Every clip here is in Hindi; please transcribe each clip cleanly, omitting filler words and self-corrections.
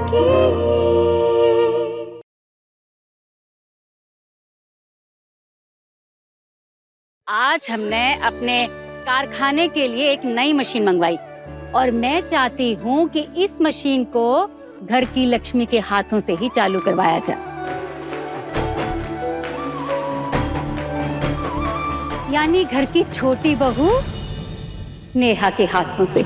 की। आज हमने अपने कारखाने के लिए एक नई मशीन मंगवाई और मैं चाहती हूँ कि इस मशीन को घर की लक्ष्मी के हाथों से ही चालू करवाया जाए, यानी घर की छोटी बहू नेहा के हाथों से।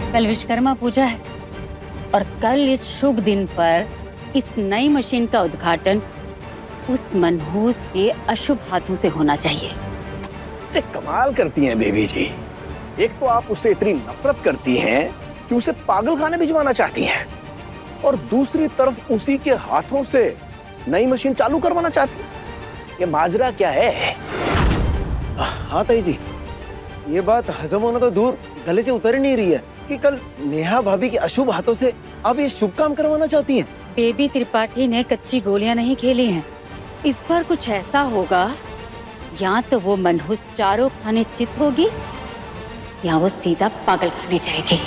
कल विश्वकर्मा पूजा है और कल इस शुभ दिन पर इस नई मशीन का उद्घाटन उस मनहूस के अशुभ हाथों से होना चाहिए। अरे कमाल करती हैं बेबी जी। एक तो आप उससे इतनी नफरत करती हैं कि उसे पागल खाने भिजवाना चाहती हैं और दूसरी तरफ उसी के हाथों से नई मशीन चालू करवाना चाहती हैं। ये माजरा क्या है? हाँ ताई जी, ये बात हजम होना तो दूर गले से उतर ही नहीं रही है कि कल नेहा भाभी के अशुभ हाथों से आप ये शुभ काम करवाना चाहती हैं। बेबी त्रिपाठी ने कच्ची गोलियां नहीं खेली हैं। इस बार कुछ ऐसा होगा, या तो वो मनहूस चारों खाने चित होगी या वो सीधा पागल खाने जाएगी।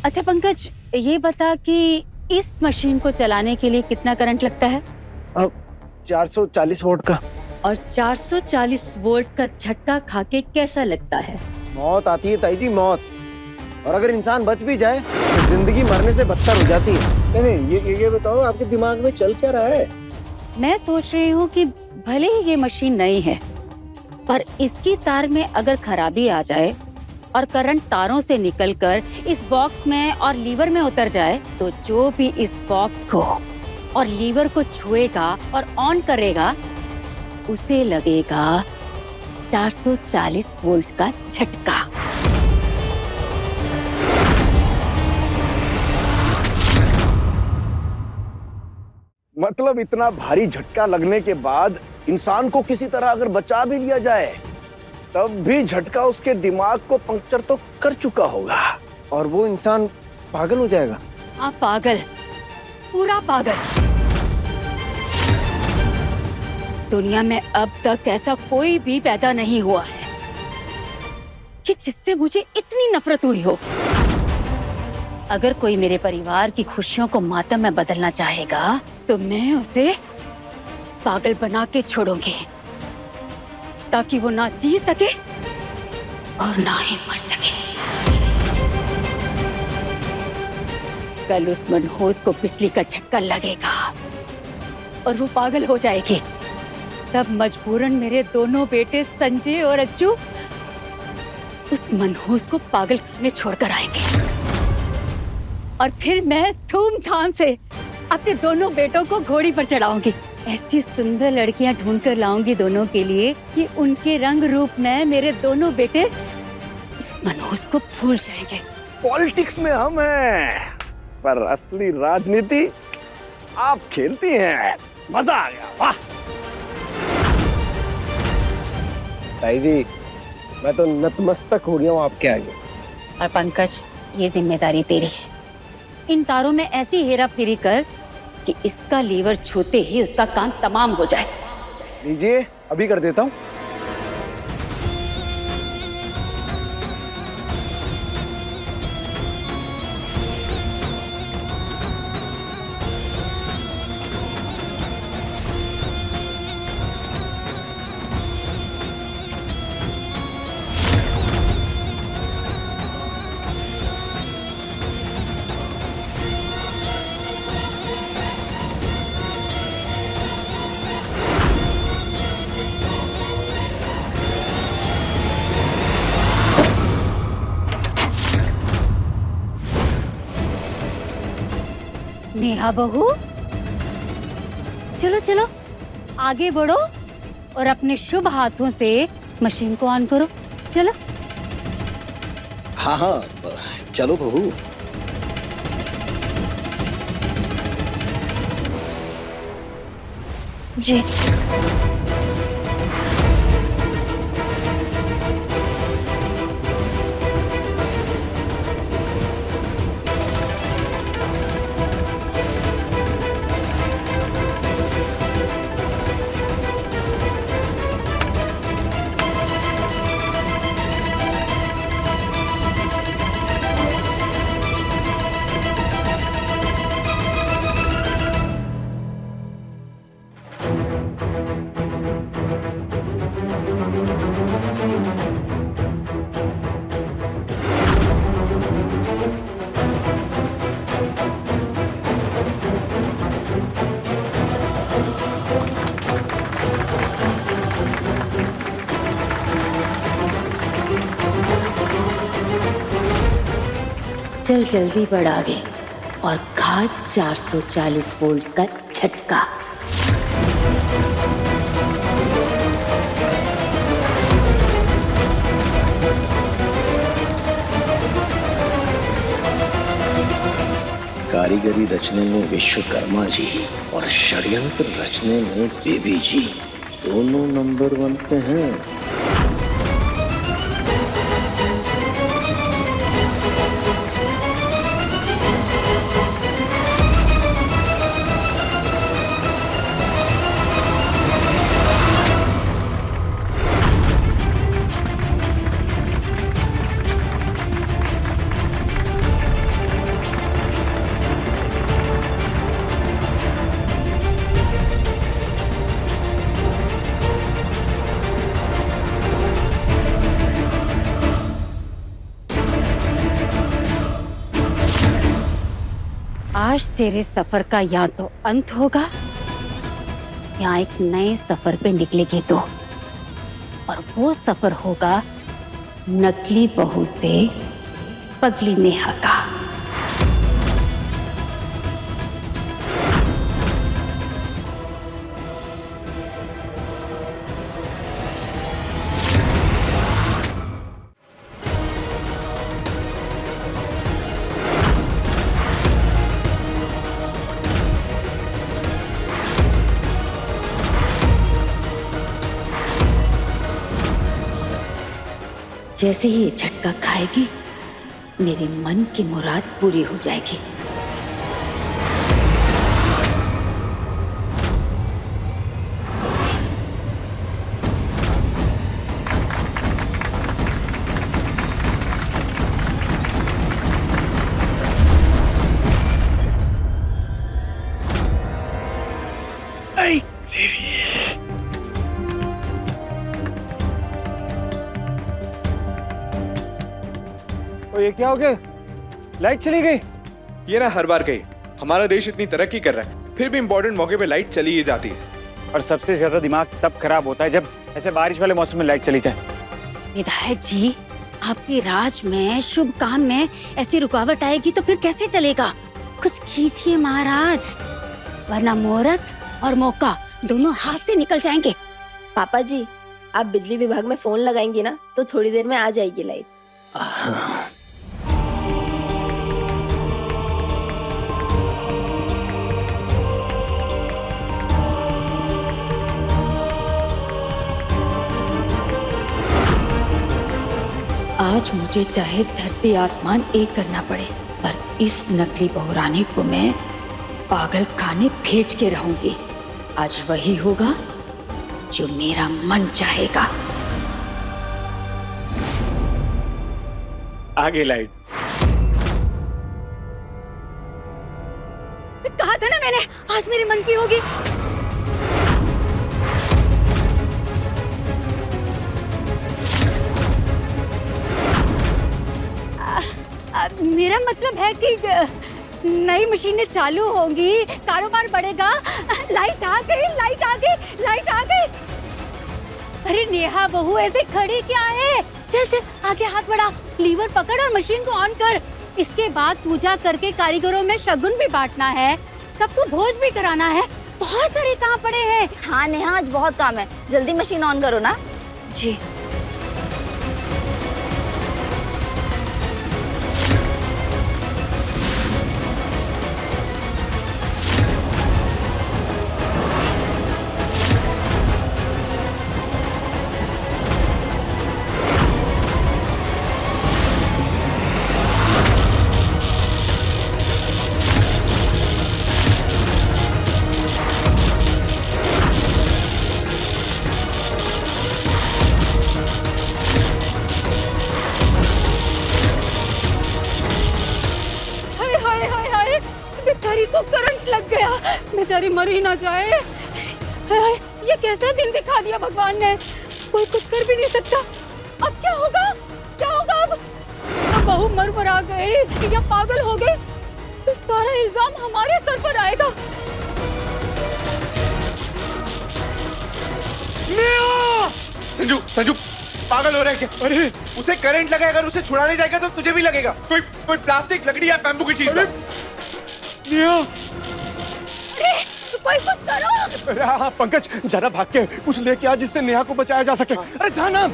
अच्छा पंकज, ये बता कि इस मशीन को चलाने के लिए कितना करंट लगता है? अब 440 वोल्ट का। और 440 वोल्ट का झटका खाके कैसा लगता है? मौत आती है ताई जी, मौत। और अगर इंसान बच भी जाए तो जिंदगी मरने से बदतर हो जाती है। नहीं ये बताओ आपके दिमाग में चल क्या रहा है? मैं सोच रही हूँ कि भले ही ये मशीन नई है, पर इसकी तार में अगर खराबी आ जाए और करंट तारों से निकलकर इस बॉक्स में और लीवर में उतर जाए, तो जो भी इस बॉक्स को और लीवर को छुएगा और ऑन करेगा उसे लगेगा 440 वोल्ट का झटका। मतलब इतना भारी झटका लगने के बाद इंसान को किसी तरह अगर बचा भी लिया जाए तब भी झटका उसके दिमाग को पंक्चर तो कर चुका होगा और वो इंसान पागल हो जाएगा। हाँ पागल, पूरा पागल। दुनिया में अब तक ऐसा कोई भी पैदा नहीं हुआ है कि जिससे मुझे इतनी नफरत हुई हो। अगर कोई मेरे परिवार की खुशियों को मातम में बदलना चाहेगा तो मैं उसे पागल बना के छोड़ूंगी, ताकि वो ना जी सके और ना ही मर सके। कल उस मनहूस को बिजली का झटका लगेगा और वो पागल हो जाएगी। तब मजबूरन मेरे दोनों बेटे संजय और अज्जू उस मनहूस को पागल खाने छोड़कर आएंगे और फिर मैं धूमधाम से अपने दोनों बेटों को घोड़ी पर चढ़ाऊंगी। ऐसी सुंदर लड़कियां ढूंढ कर लाऊंगी दोनों के लिए कि उनके रंग रूप में मेरे दोनों बेटे इस मनहूस को भूल जाएंगे। पॉलिटिक्स में हम हैं, पर असली राजनीति आप खेलती हैं। मजा आ गया, वाह। ताई जी, मैं तो नतमस्तक हो गया हूँ आपके आगे। और पंकज, ये जिम्मेदारी तेरी है। इन तारों में ऐसी हेरा फेरी कर कि इसका लीवर छूते ही उसका काम तमाम हो जाए। लीजिए, अभी कर देता हूँ। नेहा बहू, चलो चलो आगे बढ़ो और अपने शुभ हाथों से मशीन को ऑन करो, चलो। हाँ हाँ, चलो बहू। जी। चल जल्दी बढ़ आगे और खा 440 वोल्ट का झटका। कारीगरी रचने में विश्वकर्मा जी और षड्यंत्र रचने में बेबी जी दोनों नंबर 1 पे हैं। आज तेरे सफर का या तो अंत होगा या एक नए सफर पे निकलेगी तो, और वो सफर होगा नकली बहू से पगली नेहा का। जैसे ही ये झटका खाएगी मेरे मन की मुराद पूरी हो जाएगी। तो ये क्या हो गया? लाइट चली गई। ये ना हर बार गई। हमारा देश इतनी तरक्की कर रहा है फिर भी इम्पोर्टेंट मौके पे लाइट चली ही जाती है। और सबसे ज्यादा दिमाग तब खराब होता है जब ऐसे बारिश वाले मौसम में लाइट चली जाए। विधायक जी, आपके राज में शुभ काम में ऐसी रुकावट आएगी तो फिर कैसे चलेगा? कुछ कीजिए महाराज, वरना मुहूर्त और मौका दोनों हाथ से निकल जाएंगे। पापा जी, आप बिजली विभाग में फोन लगाएंगे ना तो थोड़ी देर में आ जाएगी लाइट। आज मुझे चाहे धरती आसमान एक करना पड़े, पर इस नकली बहुरानी को मैं पागल खाने भेज के रहूंगी। आज वही होगा जो मेरा मन चाहेगा। आगे लाइट। कहा था ना मैंने, आज मेरे मन की होगी। मेरा मतलब है कि नई मशीनें चालू होंगी, कारोबार बढ़ेगा। लाइट आ गई, लाइट आ गई, लाइट आ गई। अरे नेहा बहू, ऐसे खड़ी क्या है? चल चल आगे हाथ बढ़ा, लीवर पकड़ और मशीन को ऑन कर। इसके बाद पूजा करके कारीगरों में शगुन भी बांटना है, सबको भोज भी कराना है। बहुत सारे काम पड़े हैं। हाँ नेहा, आज बहुत काम है, जल्दी मशीन ऑन करो ना। जी। बेचारी मर ही ना जाए। ये कैसा दिन दिखा दिया भगवान ने, कोई कुछ कर भी नहीं सकता। अब क्या होगा, क्या होगा अब बहू मर गई या पागल हो गई तो सारा इल्जाम हमारे सर पर आएगा। संजू संजू पागल हो रहा है क्या? अरे उसे करंट लगेगा, अगर उसे छुड़ाने जाएगा तो तुझे भी लगेगा। कोई प्लास्टिक, लकड़ी या बैम्बू की चीज। अरे कोई कुछ करो। अरे हाँ पंकज, जरा भाग के कुछ लेके आ जिससे नेहा को बचाया जा सके। अरे जाना।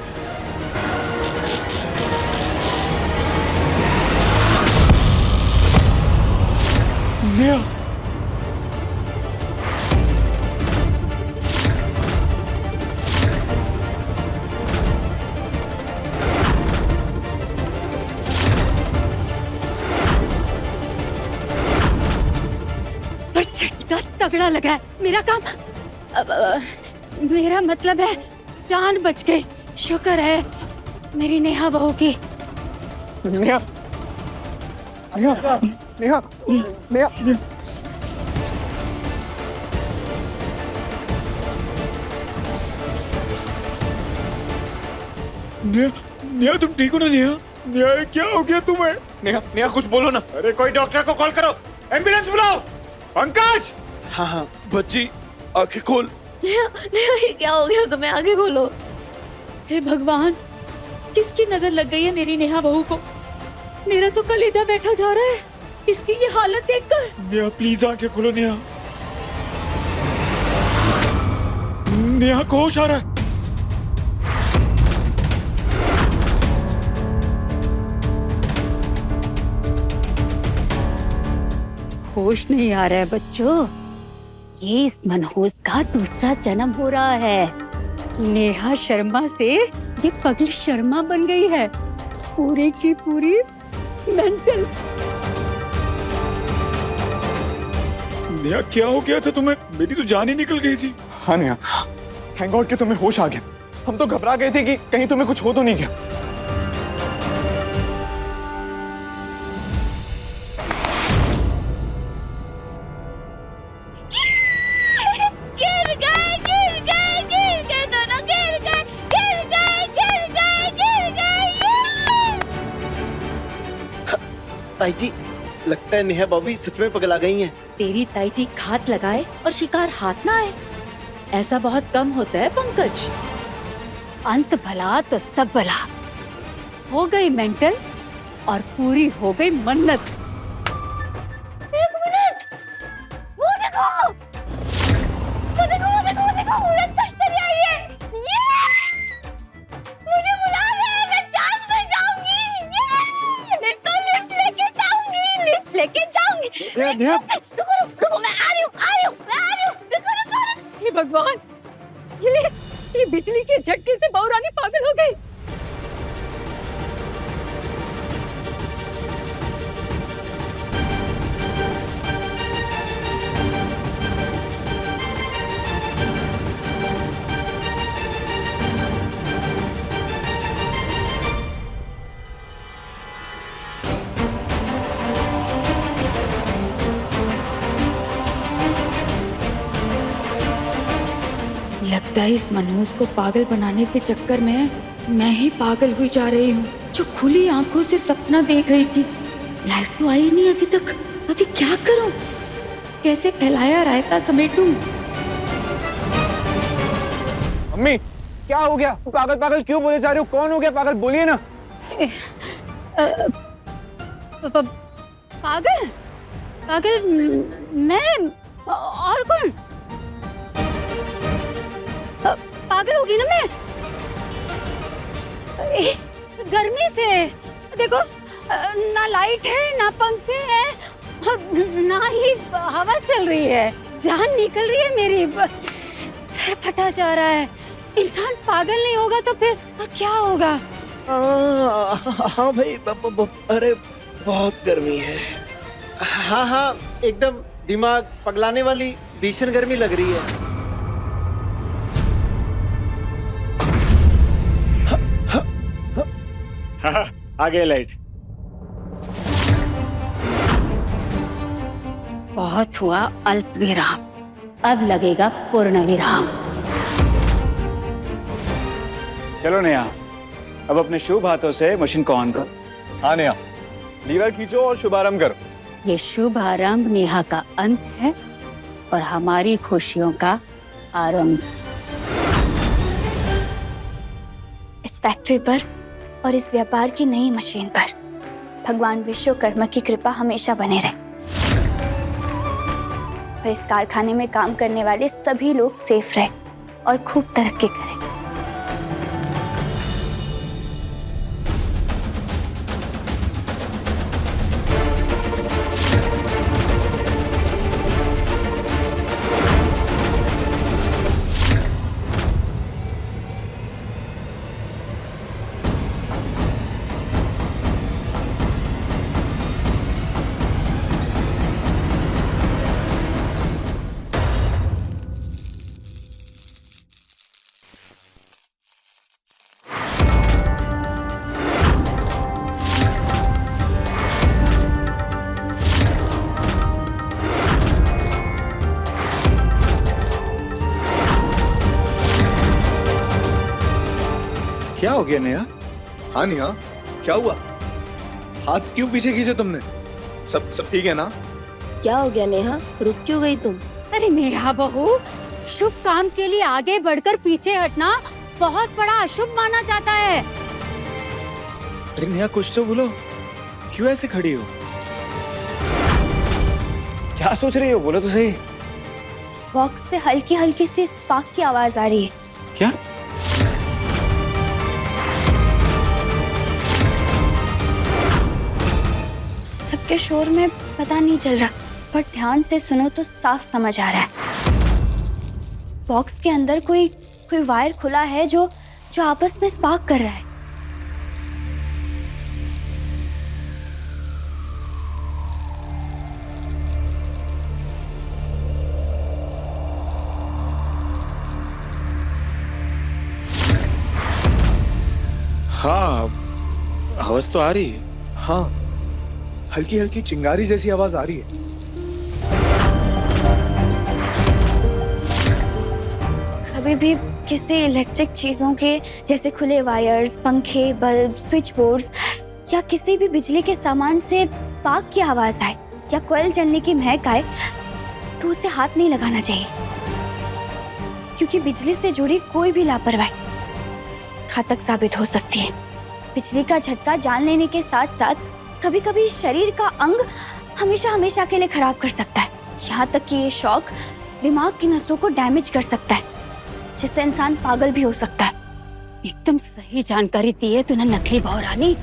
नेहा, पर झटका तगड़ा लगा है। मेरा काम मेरा मतलब है जान बच गई। शुक्र है मेरी नेहा बहू की। नेहा, नेहा, नेहा, नेहा। नेहा तुम ठीक हो ना? नेहा नेहा क्या हो गया तुम्हें? नेहा नेहा कुछ बोलो ना। अरे कोई डॉक्टर को कॉल करो, एम्बुलेंस बुलाओ। पंकज। हाँ हाँ बच्ची आंखें खोल। ये क्या हो गया तुम्हें? आगे खोलो। हे भगवान, किसकी नजर लग गई है मेरी नेहा बहू को? मेरा तो कलेजा बैठा जा रहा है इसकी ये हालत देखकर। नेहा प्लीज आंखें खोलो। नेहा, नेहा को होश आ रहा है। होश नहीं आ रहा है बच्चों। ये इस मनहूस का दूसरा जन्म हो रहा है। नेहा शर्मा से ये पगली शर्मा बन गई है, पूरी की पूरी मेंटल। नेहा क्या हो गया था तुम्हें? मेरी तो जान ही निकल गई थी। हाँ नेहा, थैंक गॉड कि तुम्हें होश आ गया। हम तो घबरा गए थे कि कहीं तुम्हें कुछ हो तो नहीं गया। ताई जी, लगता है नेहा भाभी सच में पगला गई हैं। तेरी ताई जी घात लगाए और शिकार हाथ ना आए, ऐसा बहुत कम होता है पंकज। अंत भला तो सब भला। हो गई मेंटल और पूरी हो गई मन्नत। एक मिनट, वो देखो, वो देखो, वो देखो, वो देखो, उड़न तश्तरी आई है। ये मुझे बुला रहे हैं, मैं चांद में जाऊंगी। ये मैं तो लिफ्ट लेके जाऊंगी, लिफ्ट लेके जाऊंगी। नेहा, रुको रुको, मैं आ रही हूँ, आ रही हूँ, मैं आ रही हूँ। रुको रुको रुको। हे भगवान, ये बिजली के झटके से बहू रानी पागल हो गई। लगता है इस मनहूस को पागल बनाने के चक्कर में मैं ही पागल हुई जा रही हूँ। जो खुली आंखों से सपना देख रही थी, लाइट तो आई नहीं अभी तक। अभी क्या करूं? कैसे फैलाया रायता समेटूं? मम्मी, क्या हो गया? पागल पागल क्यों बोले जा रहे हो? कौन हो गया पागल? बोलिए ना। पागल? पागल मैं? और कौन? पागल होगी ना मैं। गर्मी से देखो, ना लाइट है, ना पंखे हैं, ना ही हवा चल रही है। जान निकल रही है मेरी, सर फटा जा रहा है। इंसान पागल नहीं होगा तो फिर और क्या होगा? हाँ भाई, अरे बहुत गर्मी है। हाँ हाँ, एकदम दिमाग पगलाने वाली भीषण गर्मी लग रही है। आ गया लाइट। बहुत हुआ अल्प विराम, अब लगेगा पूर्ण विराम। चलो नेहा, अब अपने शुभ हाथों से मशीन को ऑन कर। हाँ नेहा, लीवर खींचो और शुभारंभ करो। ये शुभ आरंभ नेहा का अंत है और हमारी खुशियों का आरंभ। इस फैक्ट्री पर और इस व्यापार की नई मशीन पर भगवान विश्वकर्मा की कृपा हमेशा बने रहे और इस कारखाने में काम करने वाले सभी लोग सेफ रहे और खूब तरक्की करें। क्या हो गया नेहा? हाँ नेहा, क्या हुआ? हाथ क्यों पीछे खींचे तुमने? सब ठीक है ना? क्या हो गया नेहा, रुक क्यों गई तुम? अरे नेहा बहू, शुभ काम के लिए आगे बढ़कर पीछे हटना बहुत बड़ा अशुभ माना जाता है। अरे नेहा कुछ तो बोलो, क्यों ऐसे खड़ी हो? क्या सोच रही हो, बोलो तो सही। इस बॉक्स से हल्की हल्की सी स्पार्क की आवाज आ रही है। क्या? सबके शोर में पता नहीं चल रहा, पर ध्यान से सुनो तो साफ समझ आ रहा है। बॉक्स के अंदर कोई वायर खुला है जो आपस में स्पार्क कर रहा है। हाँ, आवाज तो आ रही है। हाँ, हल्की हल्की चिंगारी जैसी आवाज आ रही है। कभी भी किसी इलेक्ट्रिक चीजों के जैसे खुले वायर्स, पंखे, बल्ब, स्विच बोर्ड्स या किसी भी बिजली के सामान से स्पार्क की आवाज आए या कोयल जलने की महक आए तो उसे हाथ नहीं लगाना चाहिए, क्योंकि बिजली से जुड़ी कोई भी लापरवाही घातक साबित हो सकती है। बिजली का झटका जान लेने के साथ साथ कभी कभी शरीर का अंग हमेशा के लिए खराब कर सकता है। यहाँ तक कि ये शॉक दिमाग की नसों को डैमेज कर सकता है, जिससे इंसान पागल भी हो सकता है। एकदम सही जानकारी दी है तूने नकली बहू रानी।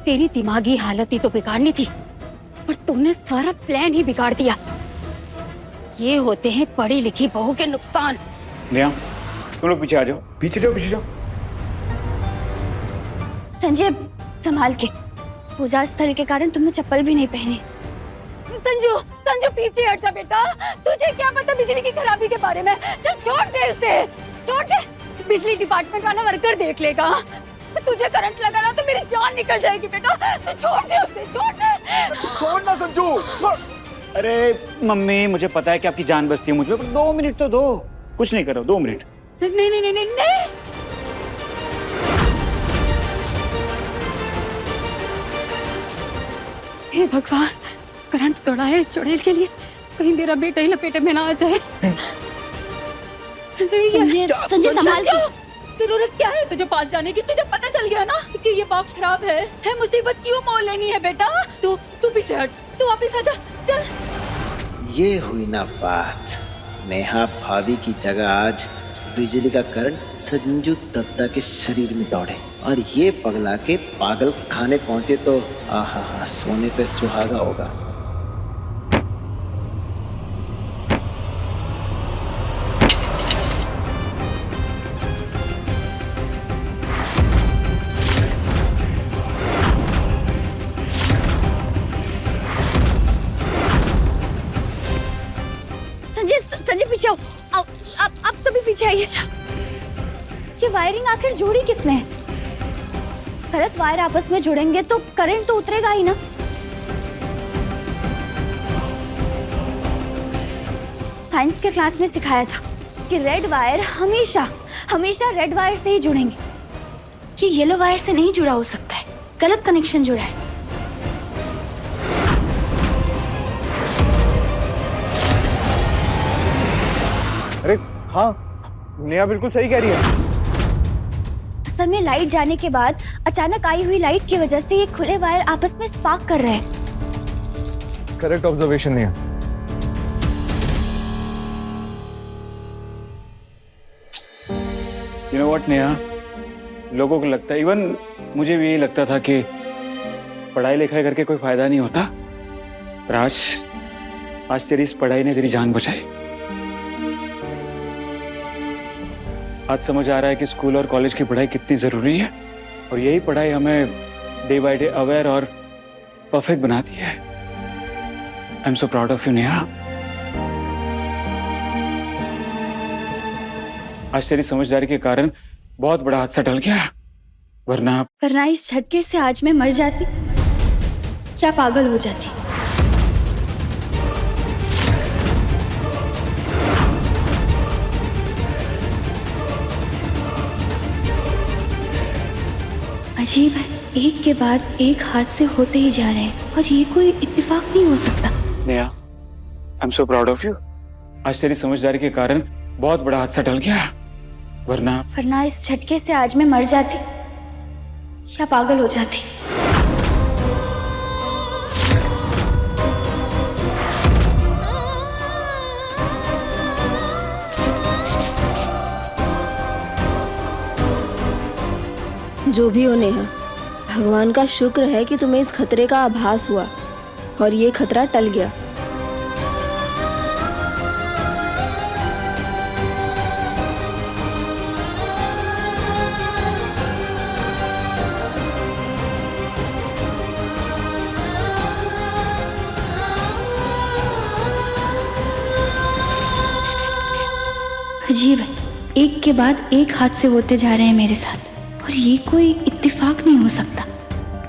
तेरी दिमागी हालत ही तो बिगाड़नी थी, पर तूने सारा प्लान ही बिगाड़ दिया। ये होते हैं पढ़ी लिखी बहू के नुकसान। नेहा, तुम लोग पीछे आ जाओ, पीछे जाओ, पीछे जाओ। संजय, संभाल के। पूजा स्थल के कारण तुमने चप्पल भी नहीं पहनी। संजू पीछे हट जा बेटा। तुझे क्या पता बिजली की खराबी के बारे में? चल छोड़ दे इसे, छोड़ दे। बिजली डिपार्टमेंट वाला वर्कर देख लेगा। तुझे करंट लगा ना तो मेरी जान निकल जाएगी बेटा। तू छोड़ दे उसे, छोड़ दे। छोड़ ना संजू, छोड़। अरे मम्मी, मुझे पता है कि आपकी जान बसती है मुझ पे, पर 2 मिनट तो दो। कुछ नहीं करो, 2 मिनट। नहीं नहीं नहीं नहीं नहीं। हे भगवान, करंट तोड़ा है इस चुड़ैल के लिए, कहीं मेरा बेटा ही लपेटे में ना आ जाए। संजय संभाल के। जरूरत क्या है तुझे पास जाने की? तुझे पता चल गया ना कि ये बॉक्स खराब है मुसीबत क्यों मोल लेनी है बेटा? तू पीछे हट, तू वापस आ जा, चल। ये हुई ना बात। नेहा भाभी की जगह आज बिजली का करंट संजू दत्ता के शरीर में दौड़े और ये पगला के पागल खाने पहुंचे तो आहा, सोने पे सुहागा होगा। संजय पीछे आओ, आप सभी पीछे आइए। ये वायरिंग आखिर जोड़ी किसने है? गलत वायर आपस में जुड़ेंगे तो करंट तो उतरेगा ही ना। साइंस के क्लास में सिखाया था कि रेड वायर हमेशा हमेशा रेड वायर से ही जुड़ेंगे। ये येलो वायर से नहीं जुड़ा हो सकता है, गलत कनेक्शन जुड़ा है। अरे हाँ, नेहा बिल्कुल सही कह रही है। असल में लाइट जाने के बाद अचानक आई हुई लाइट की वजह से ये खुले वायर आपस में स्पार्क कर रहे हैं। Correct observation Neha. You know what Neha, लोगों को लगता है, इवन मुझे भी यही लगता था कि पढ़ाई लिखाई करके कोई फायदा नहीं होता, पर आज तेरी इस पढ़ाई ने तेरी जान बचाई। आज समझ आ रहा है कि स्कूल और कॉलेज की पढ़ाई कितनी जरूरी है, और यही पढ़ाई हमें डे बाय डे अवेयर और परफेक्ट बनाती है। I am so proud of you Neha. आज तेरी समझदारी के कारण बहुत बड़ा हादसा टल गया, वरना इस झटके से आज मैं मर जाती या पागल हो जाती। अजीब है, एक के बाद एक हादसे होते ही जा रहे हैं और ये कोई इत्तेफाक नहीं हो सकता। Neha, I am so proud of you. आज तेरी समझदारी के कारण बहुत बड़ा हादसा टल गया, वरना इस झटके से आज मैं मर जाती या पागल हो जाती। जो भी हो नेहा, भगवान का शुक्र है कि तुम्हें इस खतरे का आभास हुआ और ये खतरा टल गया। अजीब है, एक के बाद एक हादसे होते जा रहे हैं मेरे साथ और ये कोई इत्तेफाक नहीं हो सकता।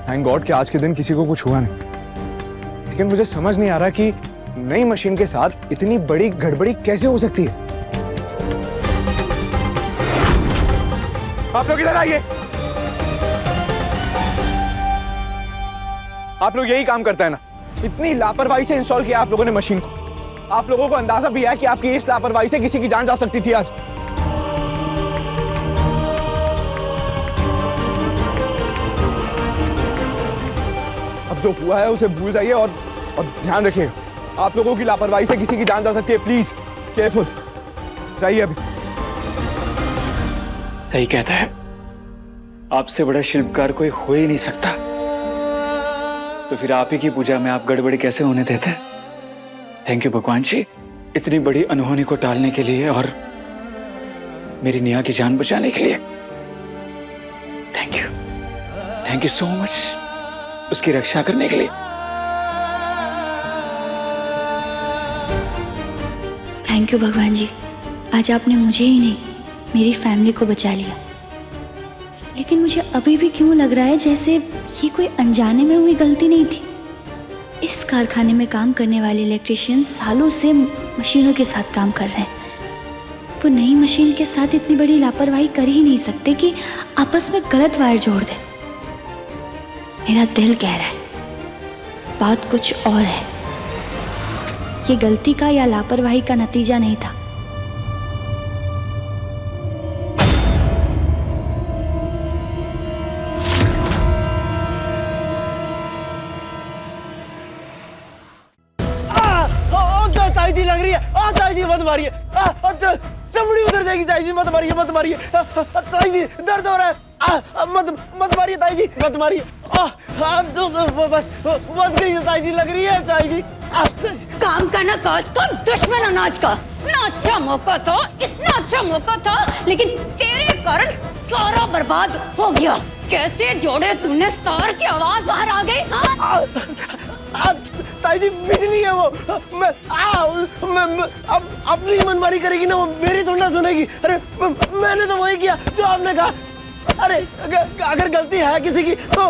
थैंक गॉड कि आज के दिन किसी को कुछ हुआ नहीं, लेकिन मुझे समझ नहीं आ रहा कि नई मशीन के साथ इतनी बड़ी गड़बड़ी कैसे हो सकती है। आप लोग इधर आइए। आप लोग यही काम करते हैं ना, इतनी लापरवाही से इंस्टॉल किया आप लोगों ने मशीन को। आप लोगों को अंदाजा भी है कि आपकी इस लापरवाही से किसी की जान जा सकती थी आज। अब जो हुआ है उसे भूल जाइए और ध्यान रखिए, आप लोगों की लापरवाही से किसी की जान जा सकती है। प्लीज केयरफुल जाइए। अभी सही कहता है, आपसे बड़ा शिल्पकार कोई हो ही नहीं सकता, तो फिर आप ही की पूजा में आप गड़बड़ी कैसे होने देते? थैंक यू भगवान जी, इतनी बड़ी अनहोनी को टालने के लिए और मेरी नेहा की जान बचाने के लिए। थैंक यू सो मच, उसकी रक्षा करने के लिए। थैंक यू भगवान जी, आज आपने मुझे ही नहीं मेरी फैमिली को बचा लिया। लेकिन मुझे अभी भी क्यों लग रहा है जैसे ये कोई अनजाने में हुई गलती नहीं थी। इस कारखाने में काम करने वाले इलेक्ट्रिशियन सालों से मशीनों के साथ काम कर रहे हैं। वो नई मशीन के साथ इतनी बड़ी लापरवाही कर ही नहीं सकते कि आपस में गलत वायर जोड़ दें। मेरा दिल कह रहा है बात कुछ और है। ये गलती का या लापरवाही का नतीजा नहीं था। ताई जी लग रही है। ताई जी मत मारिए, चमड़ी उधर जाएगी। ताई जी मत मारिए, मत मारिए। ताई जी दर्द हो रहा है। मत मारिए ताई जी, मत मारिए। बस करिए ताई जी, लग रही है ताई जी। काम करना काज का, दुश्मन अनाज का। इतना अच्छा मौका था, इतना अच्छा मौका था, लेकिन तेरे कारण सारा बर्बाद हो गया। कैसे जोड़े तूने? तार की आवाज बाहर आ गई। हाँ? ताई जी बिजली है वो। मैं अब अपनी मनमानी करेगी ना, वो मेरी थोड़ी ना सुनेगी। अरे मैंने तो वही किया जो आपने कहा। अरे अगर गलती है किसी की तो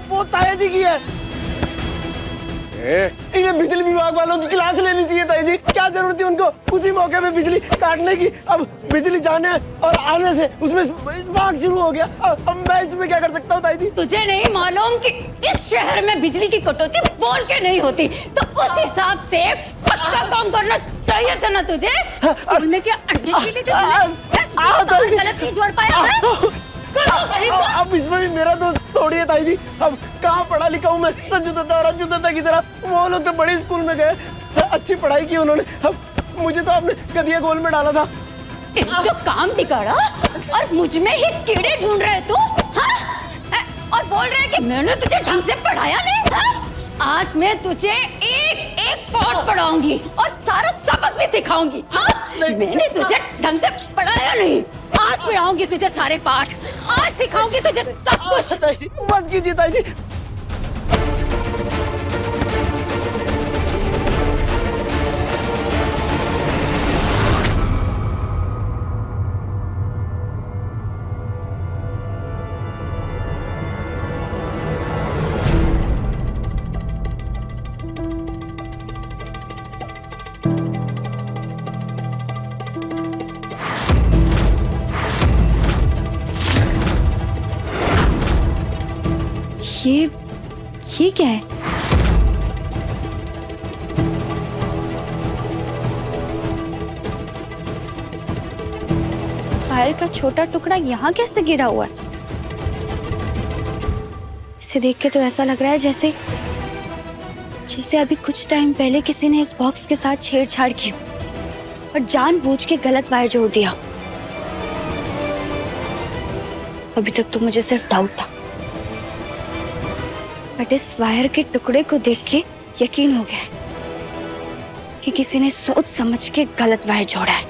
वो ताया जी की है। इन्हें बिजली विभाग वालों की क्लास लेनी चाहिए ताई जी। क्या जरूरत थी उनको उसी मौके पे बिजली काटने की। अब बिजली जाने और आने से उसमें स्पार्क शुरू हो गया। अब मैं इसमें क्या कर सकता हूँ ताई जी? तुझे नहीं मालूम कि इस शहर में बिजली की कटौती बोल के नहीं होती, तो उस हिसाब से पक्का काम करना चाहिए था ना तुझे। स्कूल में क्या अंडे के लिए गलत नहीं जोड़ पाया है? अब इसमें भी मेरा दोस्त थोड़ी है ताई जी। अब कहाँ पढ़ा लिखा हूँ मैं संजू दत्ता और अंजू दत्ता की तरह। वो लोग तो बड़े स्कूल में गए, अच्छी पढ़ाई की उन्होंने। अब मुझे तो आपने गदिया गोल में डाला था। तो काम बिगाड़ा और मुझ में ही कीड़े ढूंढ रहे तू, हाँ? और बोल रहे कि मैंने तुझे ढंग से पढ़ाया नहीं था। आज मैं तुझे एक एक पाठ पढ़ाऊंगी और सारा सबक भी सिखाऊंगी। हाँ? मैंने तुझे ढंग से पढ़ाया नहीं, आज पढ़ाऊंगी तुझे सारे पाठ, आज सिखाऊंगी तुझे सब कुछ। ताई जी बस कीजिए ताई जी। ये क्या है? फायर का छोटा टुकड़ा यहाँ कैसे गिरा हुआ है? इसे देख के तो ऐसा लग रहा है जैसे अभी कुछ टाइम पहले किसी ने इस बॉक्स के साथ छेड़छाड़ की और जानबूझ के गलत वायर जोड़ दिया। अभी तक तो मुझे सिर्फ डाउट था, बट इस वायर के टुकड़े को देख के यकीन हो गया कि किसी ने सोच समझ के गलत वायर जोड़ा है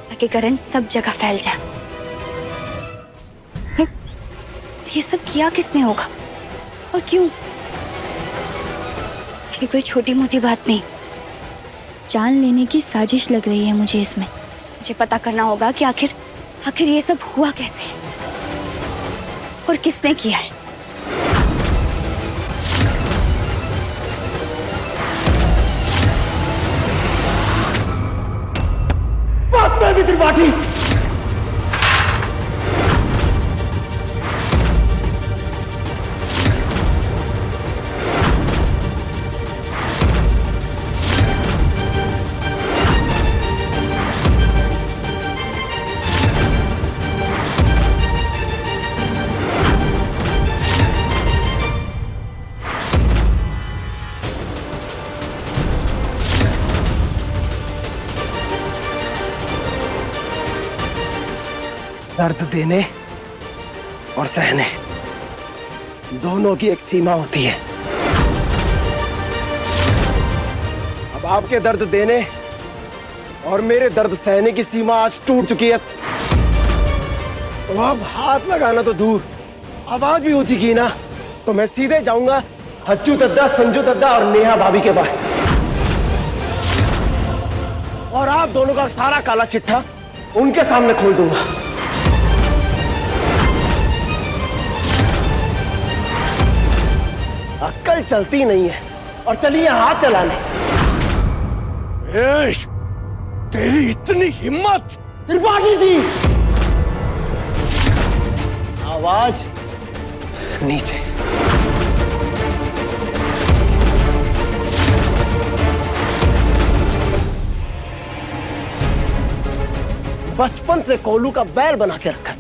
ताकि करंट सब जगह फैल जाए। ये सब किया किसने होगा और क्यों? ये कोई छोटी मोटी बात नहीं, जान लेने की साजिश लग रही है मुझे इसमें। मुझे पता करना होगा कि आखिर ये सब हुआ कैसे है और किसने किया है। बस मैं भी त्रिपाठी। दर्द देने और सहने दोनों की एक सीमा होती है। अब आपके दर्द देने और मेरे दर्द सहने की सीमा आज टूट चुकी है। तो अब हाथ लगाना तो दूर, आवाज भी हो चुकी ना, तो मैं सीधे जाऊंगा हच्चू दद्दा, संजू दद्दा और नेहा भाभी के पास और आप दोनों का सारा काला चिट्ठा उनके सामने खोल दूंगा। अक्ल चलती नहीं है और चलिए हाथ चलाने। तेरी इतनी हिम्मत! त्रिपाठी जी, आवाज नीचे। बचपन से कोलू का बैल बना के रखा,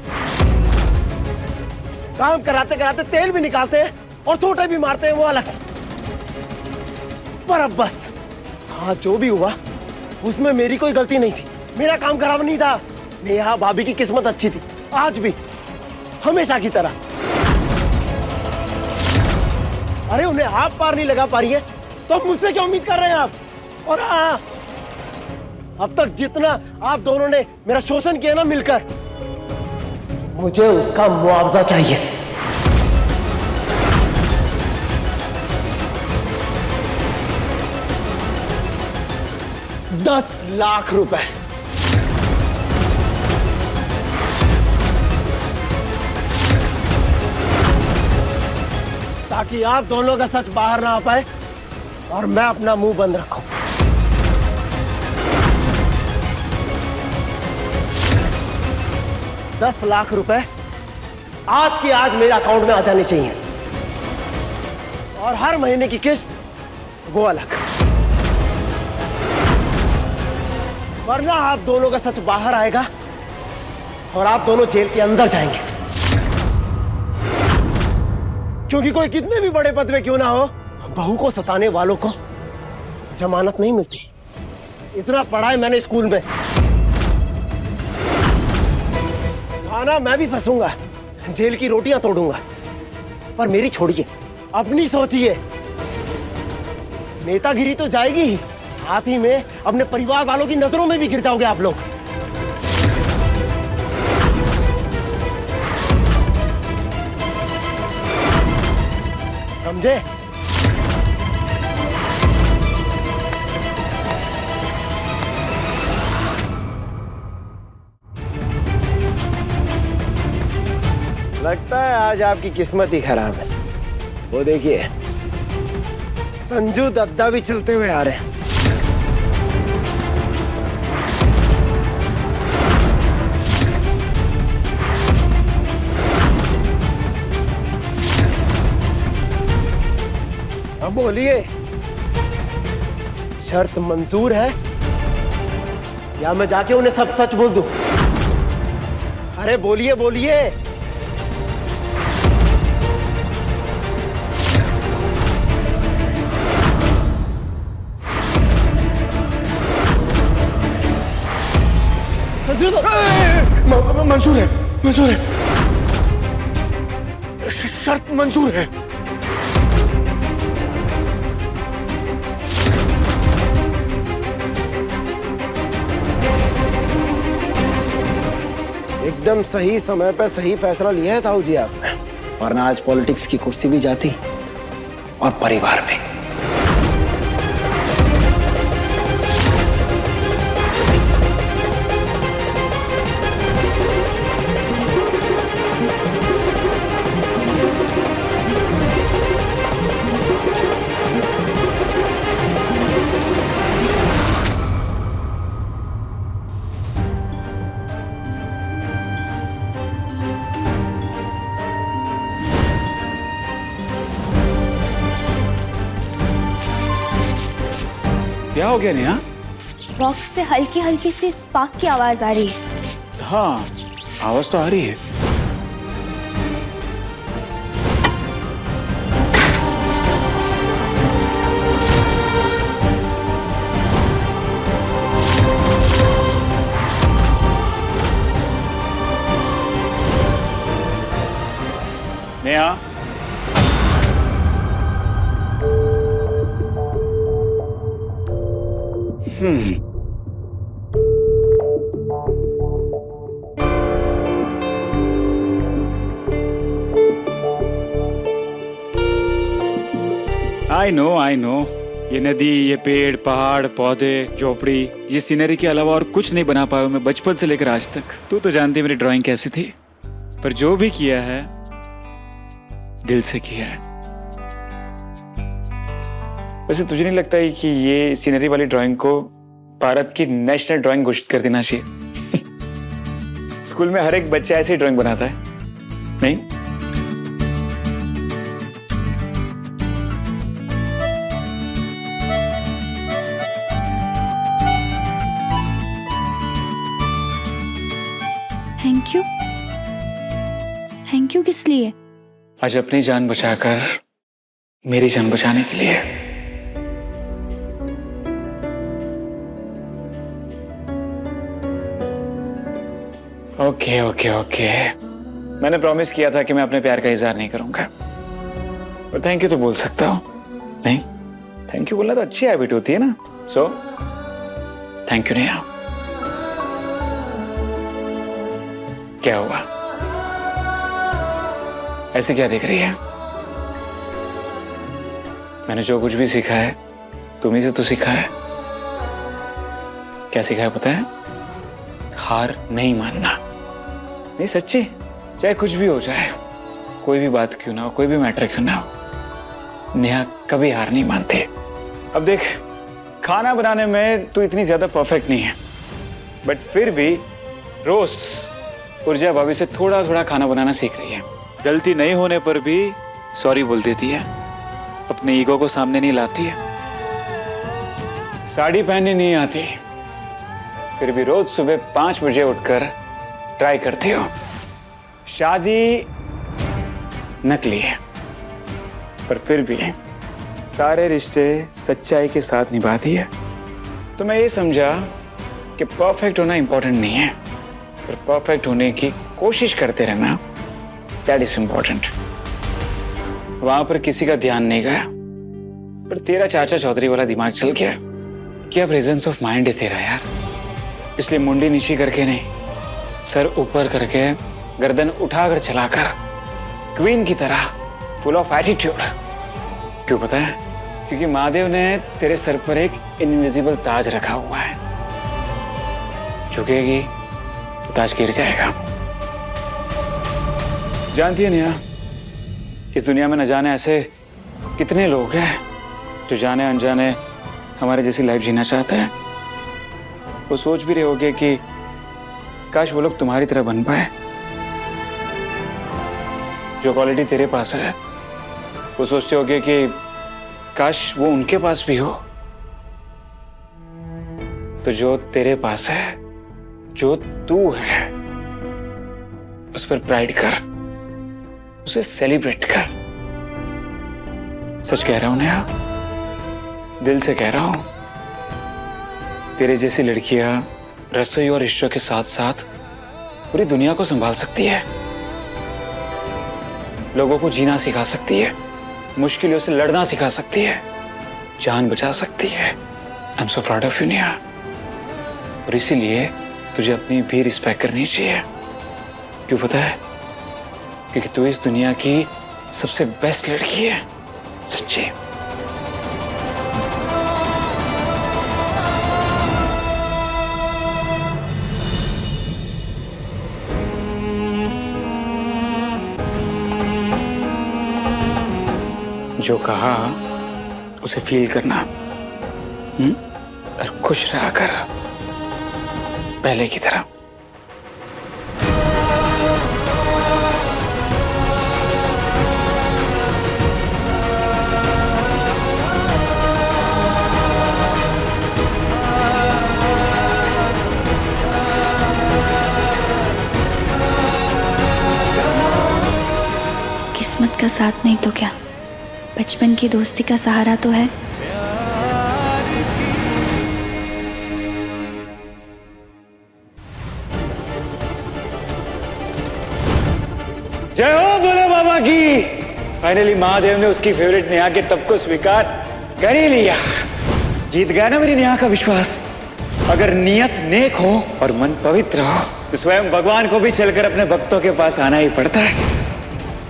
काम कराते कराते तेल भी निकालते हैं और छोटे भी मारते हैं, वो अलग। पर अब बस, हाँ जो भी हुआ उसमें मेरी कोई गलती नहीं थी, मेरा काम खराब नहीं था। नेहा भाभी की किस्मत अच्छी थी, आज भी हमेशा की तरह। अरे उन्हें आप पार नहीं लगा पा रही है तो मुझसे क्या उम्मीद कर रहे हैं आप? और हाँ, अब तक जितना आप दोनों ने मेरा शोषण किया ना मिलकर, मुझे उसका मुआवजा चाहिए। 10 लाख रुपए। ताकि आप दोनों का सच बाहर ना आ पाए और मैं अपना मुंह बंद रखूं। ₹10 लाख आज की आज मेरे अकाउंट में आ जाने चाहिए, और हर महीने की किस्त वो अलग, वरना आप दोनों का सच बाहर आएगा और आप दोनों जेल के अंदर जाएंगे। क्योंकि कोई कितने भी बड़े पद में क्यों ना हो, बहू को सताने वालों को जमानत नहीं मिलती। इतना पढ़ा है मैंने स्कूल में। खाना मैं भी फंसूंगा, जेल की रोटियां तोड़ूंगा, पर मेरी छोड़िए, अपनी सोचिए। नेतागिरी तो जाएगी ही, साथ ही में अपने परिवार वालों की नजरों में भी गिर जाओगे आप लोग। समझे? लगता है आज आपकी किस्मत ही खराब है। वो देखिए, संजू दत्ता भी चलते हुए आ रहे हैं। अब बोलिए, शर्त मंजूर है या मैं जाके उन्हें सब सच बोल दूं? अरे बोलिए बोलिए। मंजूर है, मंजूर है, शर्त मंजूर है। एकदम सही समय पे सही फैसला लिया है ताऊ जी आपने। वरना आज पॉलिटिक्स की कुर्सी भी जाती और परिवार भी। क्या हो गया नेहा? बॉक्स से हल्की हल्की सी स्पार्क की आवाज आ रही है। हाँ, आवाज तो आ रही है। नेहा, आई नो ये नदी, ये पेड़, पहाड़, पौधे, झोपड़ी, ये सीनरी के अलावा और कुछ नहीं बना पाया मैं बचपन से लेकर आज तक। तू तो जानती है मेरी ड्राइंग कैसी थी, पर जो भी किया है दिल से किया है। वैसे तुझे नहीं लगता है कि ये सीनरी वाली ड्राइंग को भारत की नेशनल ड्राइंग घोषित कर देना चाहिए? स्कूल में हर एक बच्चा ऐसी ड्राइंग बनाता है, नहीं? Thank you. थैंक यू किस लिए? आज अपनी जान बचाकर मेरी जान बचाने के लिए। ओके ओके ओके, मैंने प्रॉमिस किया था कि मैं अपने प्यार का इजहार नहीं करूंगा, पर थैंक यू तो बोल सकता हूं। नहीं, थैंक यू बोलना तो अच्छी हैबिट होती है ना। So thank you Neha. क्या हुआ, ऐसे क्या देख रही है? मैंने जो कुछ भी सीखा है तुम्ही से तो सीखा है। क्या सीखा है पता है? हार नहीं मानना। नहीं सच्ची, चाहे कुछ भी हो जाए, कोई भी बात क्यों ना हो, कोई भी मैटर क्यों ना हो, नेहा कभी हार नहीं मानती। अब देख, खाना बनाने में तू इतनी ज्यादा परफेक्ट नहीं है, बट फिर भी रोज ऊर्जा भाभी से थोड़ा थोड़ा खाना बनाना सीख रही है। गलती नहीं होने पर भी सॉरी बोल देती है, अपने ईगो को सामने नहीं लाती है। साड़ी पहननी नहीं आती, फिर भी रोज सुबह 5 बजे उठकर ट्राई करती हो। शादी नकली है, पर फिर भी सारे रिश्ते सच्चाई के साथ निभाती है। तो मैं ये समझा कि परफेक्ट होना इंपॉर्टेंट नहीं है, पर परफेक्ट होने की कोशिश करते रहना, दैट इज इंपॉर्टेंट। वहां पर किसी का ध्यान नहीं गया, पर तेरा चाचा चौधरी वाला दिमाग चल गया। क्या प्रेजेंस ऑफ माइंड है तेरा यार। इसलिए मुंडी नीची करके नहीं, सर ऊपर करके गर्दन उठाकर चलाकर क्वीन की तरह फुल ऑफ एटीट्यूड। क्यों पता है? क्योंकि महादेव ने तेरे सर पर एक इनविजिबल ताज रखा हुआ है। झुकेगी तो ताज गिर जाएगा। जानती है नेहा, इस दुनिया में न जाने ऐसे कितने लोग हैं जो जाने अनजाने हमारे जैसी लाइफ जीना चाहते हैं। वो सोच भी रहे होगे कि काश वो लोग तुम्हारी तरह बन पाए। जो क्वालिटी तेरे पास है, वो सोचते होगे कि काश वो उनके पास भी हो। तो जो तेरे पास है, जो तू है, उस पर प्राइड कर, उसे सेलिब्रेट कर। सच कह रहा हूं नेहा, दिल से कह रहा हूं। तेरे जैसी लड़कियां रसोई और ईश्वर के साथ साथ पूरी दुनिया को संभाल सकती है, लोगों को जीना सिखा सकती है, मुश्किलों से लड़ना सिखा सकती है, जान बचा सकती है। I am so proud of you Neha. और इसीलिए तुझे अपनी भी रिस्पेक्ट करनी चाहिए। क्यों पता है? क्योंकि तू इस दुनिया की सबसे बेस्ट लड़की है, सच्ची। जो कहा उसे फील करना, और खुश रहा कर पहले की तरह। किस्मत का साथ नहीं तो क्या, बचपन की दोस्ती का सहारा तो है। जय हो भोले बाबा की। फाइनली महादेव ने उसकी फेवरेट नेहा के तप को स्वीकार कर ही लिया। जीत गया ना मेरी नेहा का विश्वास। अगर नियत नेक हो और मन पवित्र हो तो स्वयं भगवान को भी चलकर अपने भक्तों के पास आना ही पड़ता है।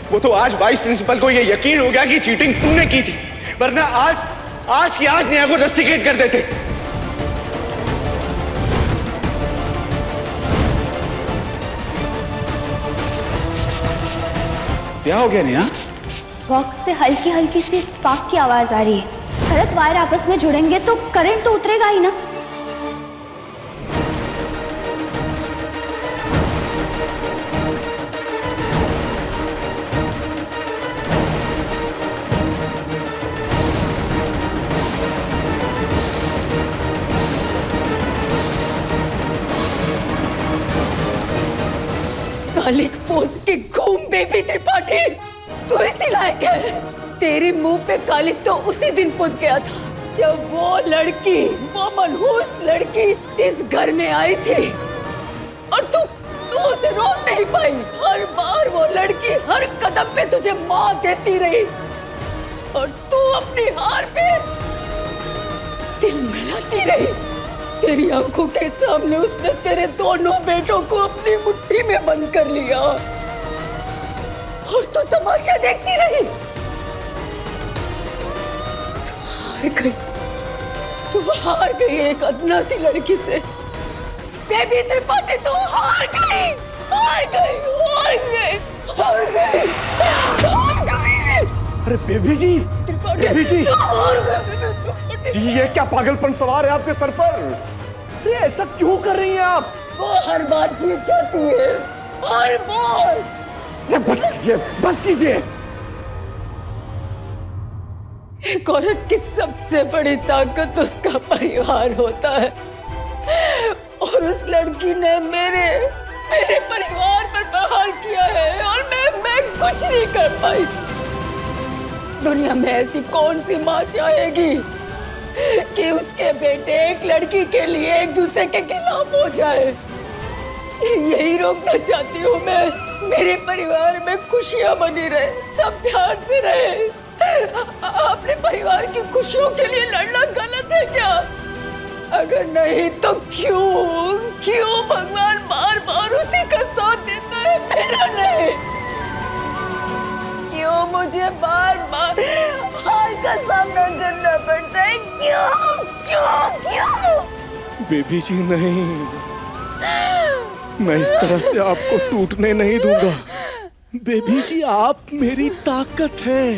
वो तो आज वाइस प्रिंसिपल को ये यकीन हो गया कि चीटिंग तुमने की थी, वरना आज की आज नेहा को रस्टिकेट कर देते। क्या हो गया नेहा? बॉक्स से हल्की हल्की सी स्पार्क की आवाज आ रही है। भरत वायर आपस में जुड़ेंगे तो करंट तो उतरेगा ही ना। कालिक पोत की घूम बेबी त्रिपाठी, तू इसी लायक है। तेरे मुंह पे कालिक तो उसी दिन पुत गया था जब वो लड़की, वो मनहूस लड़की इस घर में आई थी, और तू उसे रोक नहीं पाई। हर बार वो लड़की हर कदम पे तुझे मार देती रही, और तू अपनी हार पे दिल मिलाती रही। तेरी आंखों के सामने उसने तेरे दोनों बेटों को अपनी मुट्ठी में बंद कर लिया, और तू तमाशा देखती रही। तू हार गई एक अदना सी लड़की से। बेबी त्रिपाठी, तू हार गई, हार गई, हार गई, हार गई, हार गई। अरे बेबी जी, त्रिपाठी, बेबी जी। तू हार गई, बेबी त्रिपाठी। जी ये क्या पागलपन सवार है आपके सर पर? अरे ऐसा क्यों कर रही हैं आप? वो हर बार जीत जाती है, हर बार। बस कीजिए। एक औरत की सबसे बड़ी ताकत उसका परिवार होता है, और उस लड़की ने मेरे परिवार पर प्रहार किया है, और मैं कुछ नहीं कर पाई। दुनिया में ऐसी कौन सी माँ चाहेगी कि उसके बेटे एक लड़की के लिए एक दूसरे के खिलाफ हो जाए? यही रोकना चाहती हूँ मैं। मेरे परिवार में खुशियाँ बनी रहे, सब प्यार से रहे। अपने परिवार की खुशियों के लिए लड़ना गलत है क्या? अगर नहीं तो क्यों भगवान बार बार उसी का साथ देता है, मेरा नहीं? क्यों मुझे बार बार हार का सामना करना पड़ता है? क्यों? बेबी जी नहीं, मैं इस तरह से आपको टूटने नहीं दूंगा। बेबी जी आप मेरी ताकत हैं।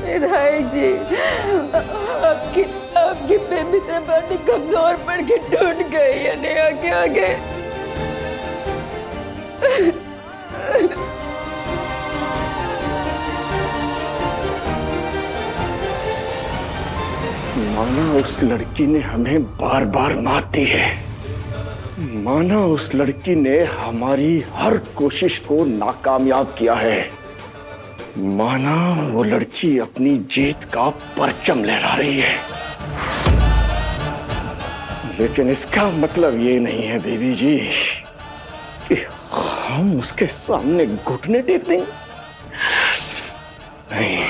विधायक जी, आपकी बेबी त्रिपाठी कमजोर पड़ के टूट गई है नेहा के आगे। माना उस लड़की ने हमें बार बार मात दी है, माना उस लड़की ने हमारी हर कोशिश को नाकामयाब किया है, माना वो लड़की अपनी जीत का परचम लहरा रही है, लेकिन इसका मतलब ये नहीं है बेबी जी कि हम उसके सामने घुटने टेक देंगे। नहीं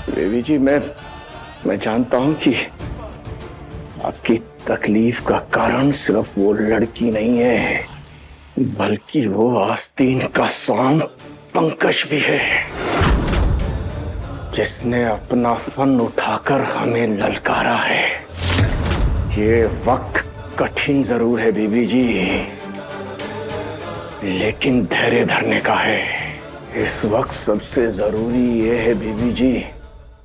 बेबी जी, मैं जानता हूं कि आपकी तकलीफ का कारण सिर्फ वो लड़की नहीं है, बल्कि वो आस्तीन का स्वांग पंकज भी है, जिसने अपना फन उठाकर हमें ललकारा है। ये वक्त कठिन जरूर है बीबी जी, लेकिन धैर्य धरने का है। इस वक्त सबसे जरूरी ये है बीबी जी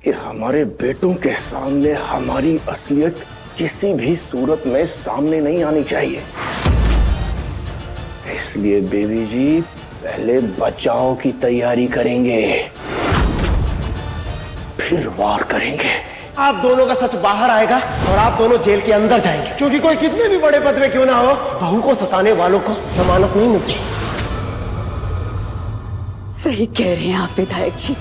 कि हमारे बेटों के सामने हमारी असलियत किसी भी सूरत में सामने नहीं आनी चाहिए। इसलिए बेबी जी पहले बचाव की तैयारी करेंगे, फिर वार करेंगे। आप दोनों का सच बाहर आएगा और आप दोनों जेल के अंदर जाएंगे, क्योंकि कोई कितने भी बड़े पद में क्यों ना हो, बहू को सताने वालों को जमानत नहीं मिलती। सही कह रहे हैं आप विधायक जी।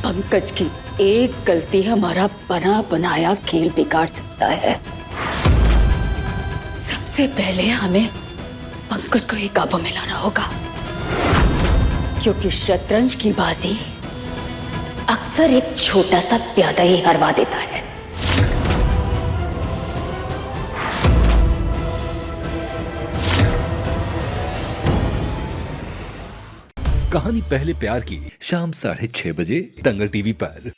पंकज की एक गलती हमारा बना बनाया खेल बिगाड़ सकता है। सबसे पहले हमें पंकज को ही काबू में लाना होगा, क्योंकि शतरंज की बाजी अक्सर एक छोटा सा प्यादा ही हरवा देता है। कहानी पहले प्यार की शाम 6:30 बजे दंगल टीवी पर।